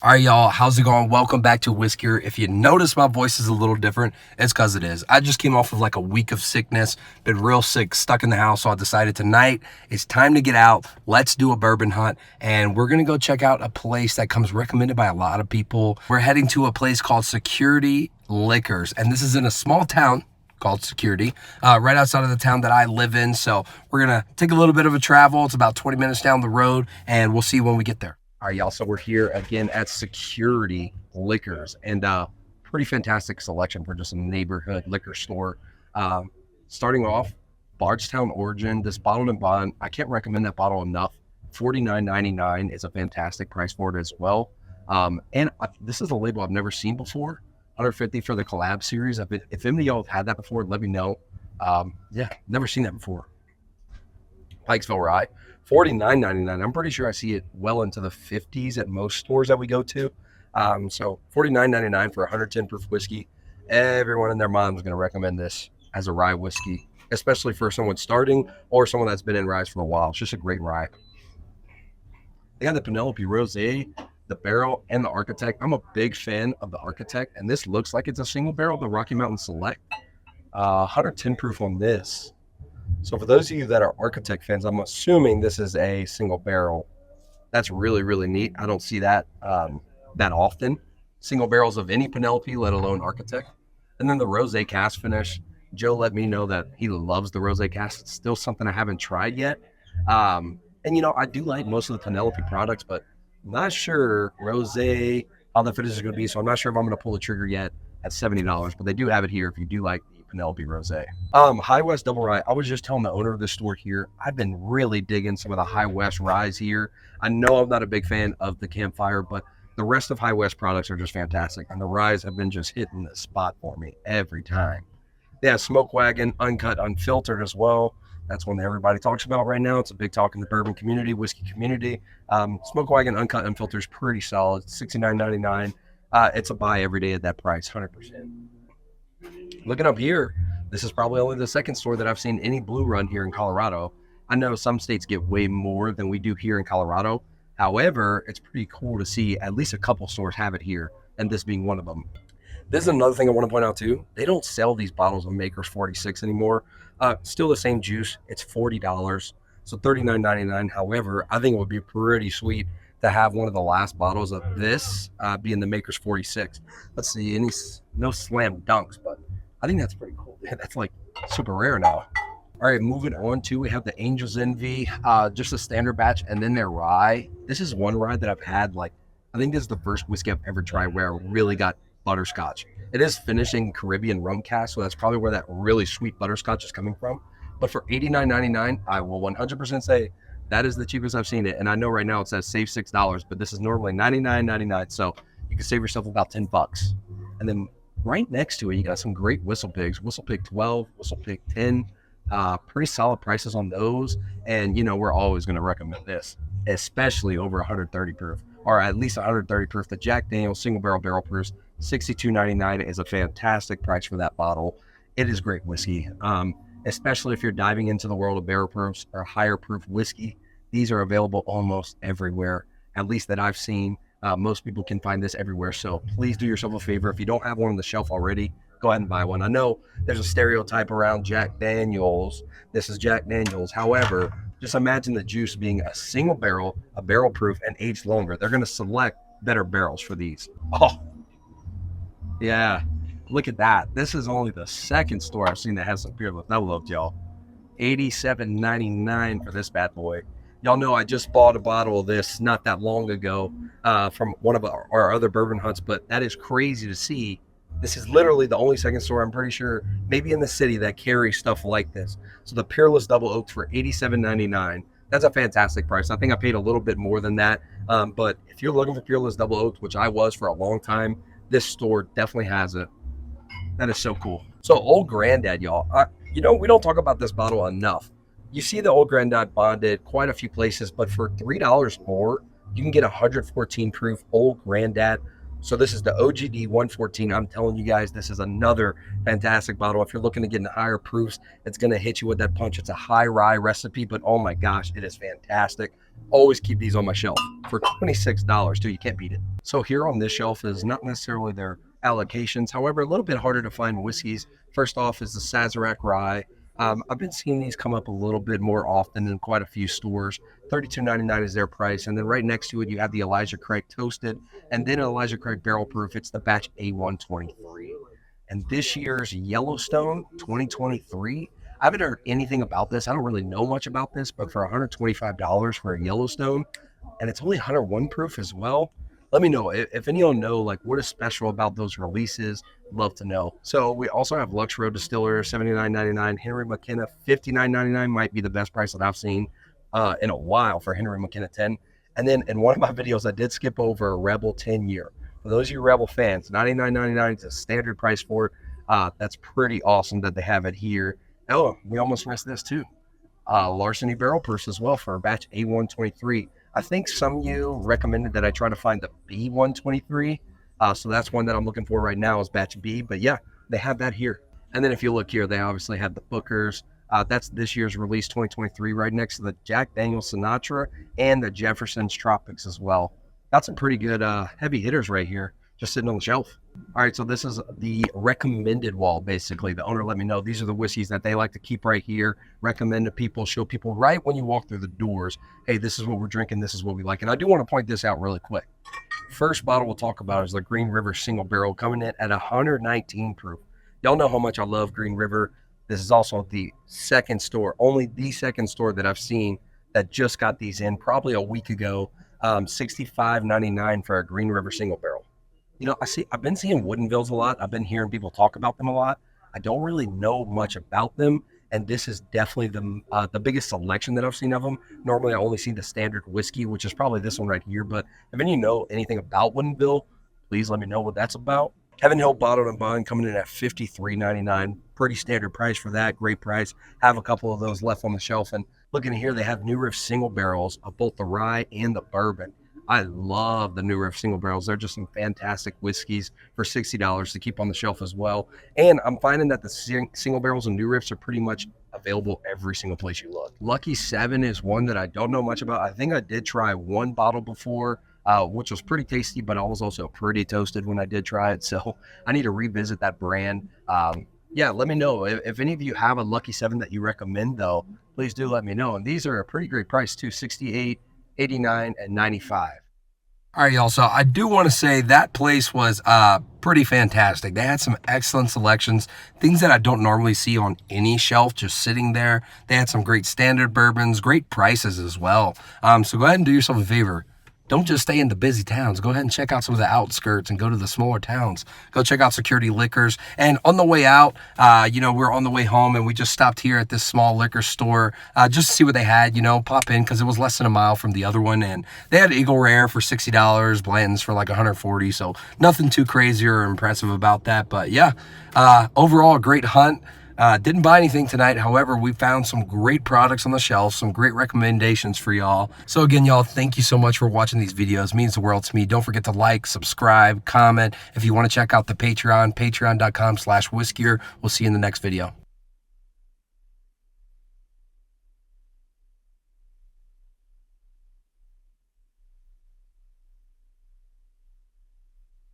All right, y'all, how's it going? Welcome back to Whisker. If you notice my voice is a little different, it's because it is. I just came off of like a week of sickness, been real sick, stuck in the house. So I decided tonight it's time to get out. Let's do a bourbon hunt. And we're going to go check out a place that comes recommended by a lot of people. We're heading to a place called Security Liquors. And this is in a small town called Security, right outside of the town that I live in. So we're going to take a little bit of a travel. It's about 20 minutes down the road, and we'll see when we get there. All right, y'all. So we're here again at Security Liquors, and pretty fantastic selection for just a neighborhood liquor store. Starting off, Bardstown Origin. This bottled and bond, I can't recommend that bottle enough. $49.99 is a fantastic price for it as well. This is a label I've never seen before. $150 for the collab series. If any of y'all have had that before, let me know. Yeah, never seen that before. Pikesville Rye, $49.99. I'm pretty sure I see it well into the 50s at most stores that we go to. So $49.99 for 110 proof whiskey. Everyone and their mom is going to recommend this as a rye whiskey, especially for someone starting or someone that's been in rye for a while. It's just a great rye. They got the Penelope Rosé, the Barrel, and the Architect. I'm a big fan of the Architect, and this looks like it's a single barrel, the Rocky Mountain Select. 110 proof on this. So for those of you that are Architect fans, I'm assuming this is a single barrel. That's really, really neat. I don't see that that often. Single barrels of any Penelope, let alone Architect. And then the Rosé cast finish. Joe let me know that he loves the Rosé cast. It's still something I haven't tried yet. And I do like most of the Penelope products, but I'm not sure Rosé, how the finish is going to be. So I'm not sure if I'm going to pull the trigger yet at $70, but they do have it here if you do like the Penelope Rosé. High West Double Rye. I was just telling the owner of the store here, I've been really digging some of the High West ryes here. I know I'm not a big fan of the Campfire, but the rest of High West products are just fantastic, and the ryes have been just hitting the spot for me every time. They have Smoke Wagon, uncut, unfiltered as well. That's one that everybody talks about right now. It's a big talk in the bourbon community, whiskey community. Smoke Wagon, uncut, unfiltered is pretty solid. $69.99. It's a buy every day at that price, 100%. Looking up here, this is probably only the second store that I've seen any Blue Run here in Colorado. I know some states get way more than we do here in Colorado. However, it's pretty cool to see at least a couple stores have it here, and this being one of them. This is another thing I want to point out too. They don't sell these bottles of Maker's 46 anymore. Still the same juice. It's $40, so $39.99. However, I think it would be pretty sweet to have one of the last bottles of this being the Maker's 46. Let's see, no slam dunks, but I think that's pretty cool. That's like super rare now. All right, moving on to, we have the Angel's Envy, just a standard batch, and then their rye. This is one rye that I've had, I think this is the first whiskey I've ever tried where I really got butterscotch. It is finishing Caribbean rum cask, so that's probably where that really sweet butterscotch is coming from. But for $89.99, I will 100% say that is the cheapest I've seen it. And I know right now it says save $6, but this is normally $99.99, so you can save yourself about $10. And then right next to it, you got some great Whistle Pigs. Whistle Pig 12, Whistle Pig 10. Pretty solid prices on those. And, we're always going to recommend this, especially over 130 proof, or at least 130 proof. The Jack Daniel's single barrel proofs, $62.99 is a fantastic price for that bottle. It is great whiskey, especially if you're diving into the world of barrel proofs or higher proof whiskey. These are available almost everywhere, at least that I've seen. Most people can find this everywhere. So please do yourself a favor. If you don't have one on the shelf already, go ahead and buy one. I know there's a stereotype around Jack Daniel's. This is Jack Daniel's. However, just imagine the juice being a single barrel, a barrel proof, and aged longer. They're going to select better barrels for these. Oh, yeah. Look at that. This is only the second store I've seen that has some Peerless Double Oak, y'all. $87.99 for this bad boy. Y'all know I just bought a bottle of this not that long ago from one of our other bourbon hunts, but that is crazy to see. This is literally the only second store, I'm pretty sure, maybe in the city, that carries stuff like this. So the Peerless Double Oak for $87.99. That's a fantastic price. I think I paid a little bit more than that. But if you're looking for Peerless Double Oak, which I was for a long time, this store definitely has it. That is so cool. So Old Grandad, y'all. We don't talk about this bottle enough. You see the Old Grandad bonded quite a few places, but for $3 more, you can get 114 proof Old Grandad So this is the OGD 114. I'm telling you guys, this is another fantastic bottle. If you're looking to get into higher proofs, it's going to hit you with that punch. It's a high rye recipe, but oh my gosh, it is fantastic. Always keep these on my shelf for $26 too. You can't beat it. So here on this shelf is not necessarily their allocations. However, a little bit harder to find whiskeys. First off is the Sazerac Rye. I've been seeing these come up a little bit more often in quite a few stores. $32.99 is their price. And then right next to it, you have the Elijah Craig Toasted and then Elijah Craig Barrel Proof. It's the batch A123. And this year's Yellowstone 2023, I haven't heard anything about this. I don't really know much about this, but for $125 for a Yellowstone, and it's only 101 proof as well. Let me know if any of you know like what is special about those releases. Love to know. So we also have Lux Road Distiller, $79.99. Henry McKenna, $59.99 might be the best price that I've seen in a while for Henry McKenna 10. And then in one of my videos, I did skip over a Rebel 10 year. For those of you Rebel fans, $99.99 is a standard price for it. That's pretty awesome that they have it here. Oh, we almost missed this too. Larceny Barrel Proofs as well for batch A123. I think some of you recommended that I try to find the B123. So that's one that I'm looking for right now is batch B. But yeah, they have that here. And then if you look here, they obviously have the Bookers. That's this year's release 2023 right next to the Jack Daniel's Sinatra and the Jefferson's Tropics as well. Got some pretty good heavy hitters right here just sitting on the shelf. All right, so this is the recommended wall, basically. The owner let me know these are the whiskeys that they like to keep right here, recommend to people, show people right when you walk through the doors, hey, this is what we're drinking, this is what we like. And I do want to point this out really quick. First bottle we'll talk about is the Green River Single Barrel coming in at 119 proof. Y'all know how much I love Green River. This is also the second store, only the second store that I've seen that just got these in probably a week ago. $65.99 for a Green River Single Barrel. You know, I've been seeing Woodinvilles a lot. I've been hearing people talk about them a lot. I don't really know much about them, and this is definitely the biggest selection that I've seen of them. Normally, I only see the standard whiskey, which is probably this one right here. But if any of you know anything about Woodinville, please let me know what that's about. Heaven Hill Bottled and Bond coming in at $53.99. Pretty standard price for that. Great price. Have a couple of those left on the shelf. And looking here, they have New Riff single barrels of both the rye and the bourbon. I love the New Riff single barrels. They're just some fantastic whiskeys for $60 to keep on the shelf as well. And I'm finding that the single barrels and New Riffs are pretty much available every single place you look. Lucky 7 is one that I don't know much about. I think I did try one bottle before, which was pretty tasty, but I was also pretty toasted when I did try it. So I need to revisit that brand. Yeah, let me know. If any of you have a Lucky 7 that you recommend, though, please do let me know. And these are a pretty great price, too, $68, $89, and $95. All right, y'all. So I do want to say that place was pretty fantastic. They had some excellent selections, things that I don't normally see on any shelf just sitting there. They had some great standard bourbons, great prices as well. So go ahead and do yourself a favor. Don't just stay in the busy towns. Go ahead and check out some of the outskirts and go to the smaller towns. Go check out Security Liquors. And on the way out, we're on the way home and we just stopped here at this small liquor store just to see what they had, pop in because it was less than a mile from the other one. And they had Eagle Rare for $60, Blanton's for like $140. So nothing too crazy or impressive about that. But yeah, overall, a great hunt. Didn't buy anything tonight. However, we found some great products on the shelf, some great recommendations for y'all. So again, y'all, thank you so much for watching these videos. It means the world to me. Don't forget to like, subscribe, comment. If you want to check out the Patreon, patreon.com/whiskier. We'll see you in the next video.